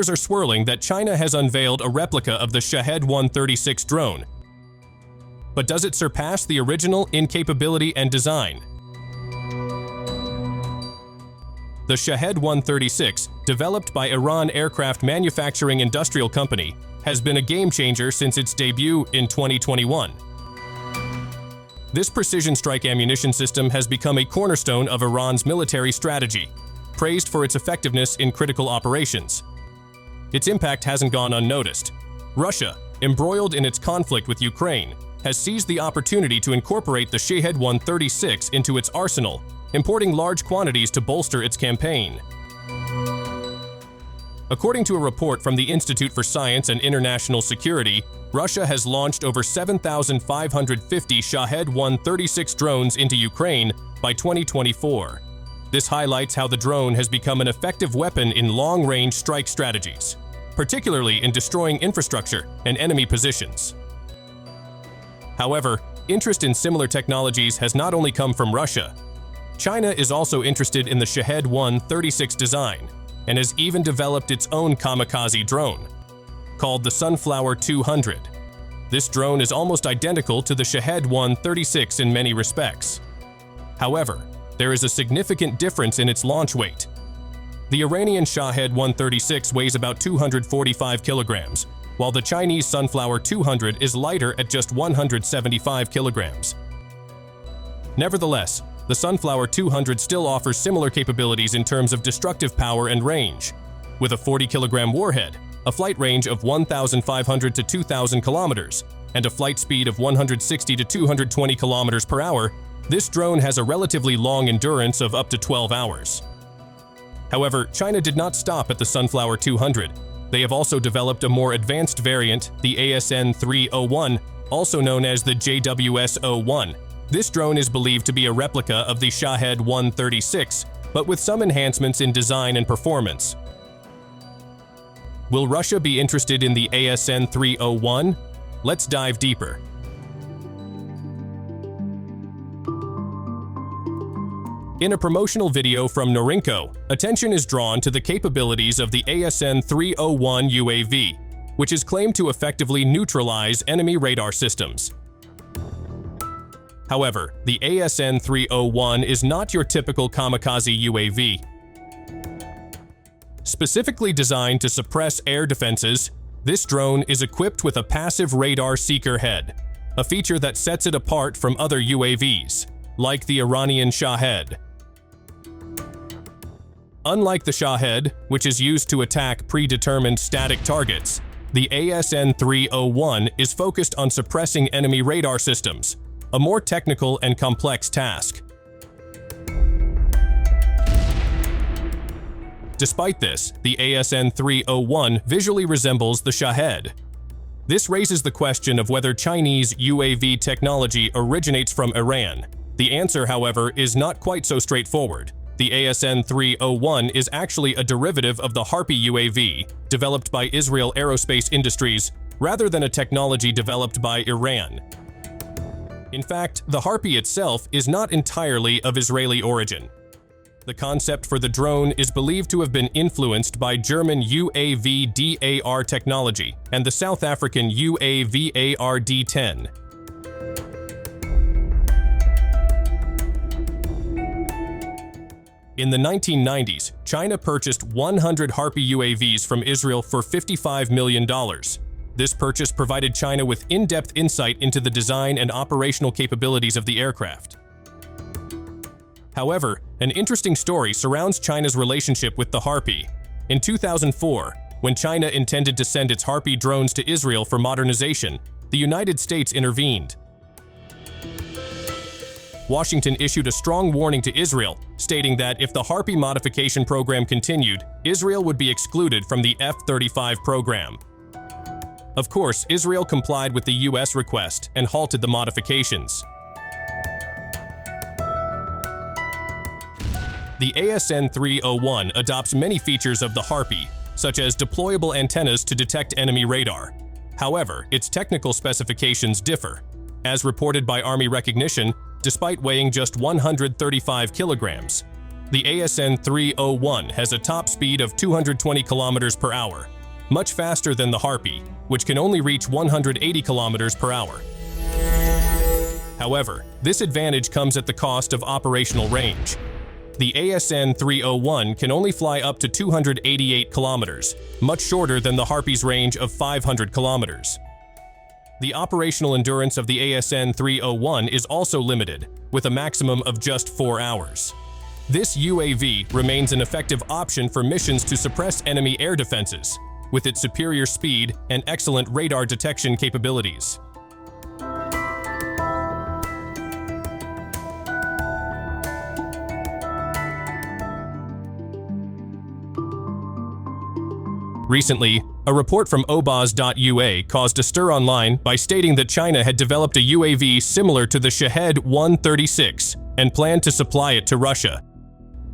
rumors are swirling that China has unveiled a replica of the Shahed-136 drone. But does it surpass the original in capability and design? The Shahed-136, developed by Iran Aircraft Manufacturing Industrial Company, has been a game-changer since its debut in 2021. This precision strike ammunition system has become a cornerstone of Iran's military strategy, praised for its effectiveness in critical operations. Its impact hasn't gone unnoticed. Russia, embroiled in its conflict with Ukraine, has seized the opportunity to incorporate the Shahed-136 into its arsenal, importing large quantities to bolster its campaign. According to a report from the Institute for Science and International Security, Russia has launched over 7,550 Shahed-136 drones into Ukraine by 2024. This highlights how the drone has become an effective weapon in long-range strike strategies, particularly in destroying infrastructure and enemy positions. However, interest in similar technologies has not only come from Russia. China is also interested in the Shahed-136 design and has even developed its own kamikaze drone, called the Sunflower-200. This drone is almost identical to the Shahed-136 in many respects. However, there is a significant difference in its launch weight. The Iranian Shahed-136 weighs about 245 kilograms, while the Chinese Sunflower-200 is lighter at just 175 kilograms. Nevertheless, the Sunflower-200 still offers similar capabilities in terms of destructive power and range. With a 40-kilogram warhead, a flight range of 1,500 to 2,000 kilometers, and a flight speed of 160 to 220 kilometers per hour, this drone has a relatively long endurance of up to 12 hours. However, China did not stop at the Sunflower-200. They have also developed a more advanced variant, the ASN-301, also known as the JWS-01. This drone is believed to be a replica of the Shahed-136, but with some enhancements in design and performance. Will Russia be interested in the ASN-301? Let's dive deeper. In a promotional video from Norinco, attention is drawn to the capabilities of the ASN-301 UAV, which is claimed to effectively neutralize enemy radar systems. However, the ASN-301 is not your typical kamikaze UAV. Specifically designed to suppress air defenses, this drone is equipped with a passive radar seeker head, a feature that sets it apart from other UAVs, like the Iranian Shahed. Unlike the Shahed, which is used to attack predetermined static targets, the ASN-301 is focused on suppressing enemy radar systems, a more technical and complex task. Despite this, the ASN-301 visually resembles the Shahed. This raises the question of whether Chinese UAV technology originates from Iran. The answer, however, is not quite so straightforward. The ASN-301 is actually a derivative of the Harpy UAV, developed by Israel Aerospace Industries, rather than a technology developed by Iran. In fact, the Harpy itself is not entirely of Israeli origin. The concept for the drone is believed to have been influenced by German UAV-DAR technology and the South African UAV-AR-D10. In the 1990s, China purchased 100 Harpy UAVs from Israel for $55 million. This purchase provided China with in-depth insight into the design and operational capabilities of the aircraft. However, an interesting story surrounds China's relationship with the Harpy. In 2004, when China intended to send its Harpy drones to Israel for modernization, the United States intervened. Washington issued a strong warning to Israel, stating that if the Harpy modification program continued, Israel would be excluded from the F-35 program. Of course, Israel complied with the U.S. request and halted the modifications. The ASN-301 adopts many features of the Harpy, such as deployable antennas to detect enemy radar. However, its technical specifications differ. As reported by Army Recognition, despite weighing just 135 kilograms, the ASN-301 has a top speed of 220 kilometers per hour, much faster than the Harpy, which can only reach 180 kilometers per hour. However, this advantage comes at the cost of operational range. The ASN-301 can only fly up to 288 kilometers, much shorter than the Harpy's range of 500 kilometers. The operational endurance of the ASN-301 is also limited, with a maximum of just 4 hours. This UAV remains an effective option for missions to suppress enemy air defenses, with its superior speed and excellent radar detection capabilities. Recently, a report from obaz.ua caused a stir online by stating that China had developed a UAV similar to the Shahed-136 and planned to supply it to Russia.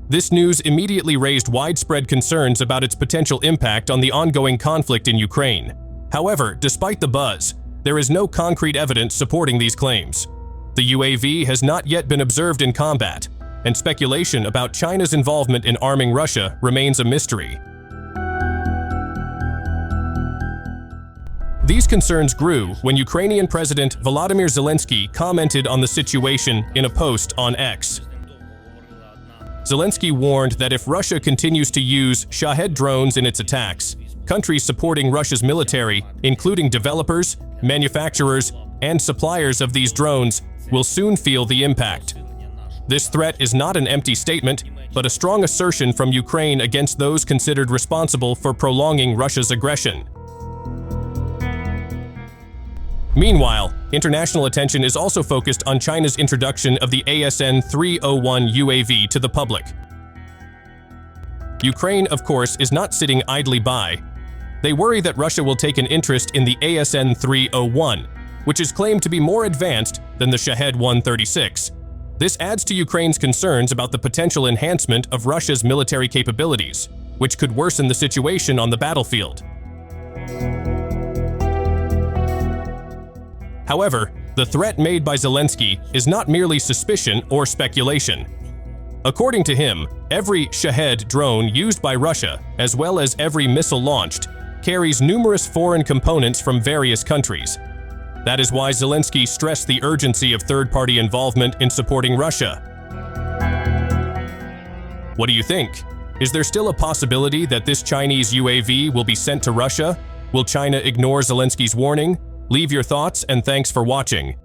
This news immediately raised widespread concerns about its potential impact on the ongoing conflict in Ukraine. However, despite the buzz, there is no concrete evidence supporting these claims. The UAV has not yet been observed in combat, and speculation about China's involvement in arming Russia remains a mystery. These concerns grew when Ukrainian President Volodymyr Zelensky commented on the situation in a post on X. Zelensky warned that if Russia continues to use Shahed drones in its attacks, countries supporting Russia's military, including developers, manufacturers, and suppliers of these drones, will soon feel the impact. This threat is not an empty statement, but a strong assertion from Ukraine against those considered responsible for prolonging Russia's aggression. Meanwhile, international attention is also focused on China's introduction of the ASN-301 UAV to the public. Ukraine, of course, is not sitting idly by. They worry that Russia will take an interest in the ASN-301, which is claimed to be more advanced than the Shahed-136. This adds to Ukraine's concerns about the potential enhancement of Russia's military capabilities, which could worsen the situation on the battlefield. However, the threat made by Zelensky is not merely suspicion or speculation. According to him, every Shahed drone used by Russia, as well as every missile launched, carries numerous foreign components from various countries. That is why Zelensky stressed the urgency of third-party involvement in supporting Russia. What do you think? Is there still a possibility that this Chinese UAV will be sent to Russia? Will China ignore Zelensky's warning? Leave your thoughts and thanks for watching.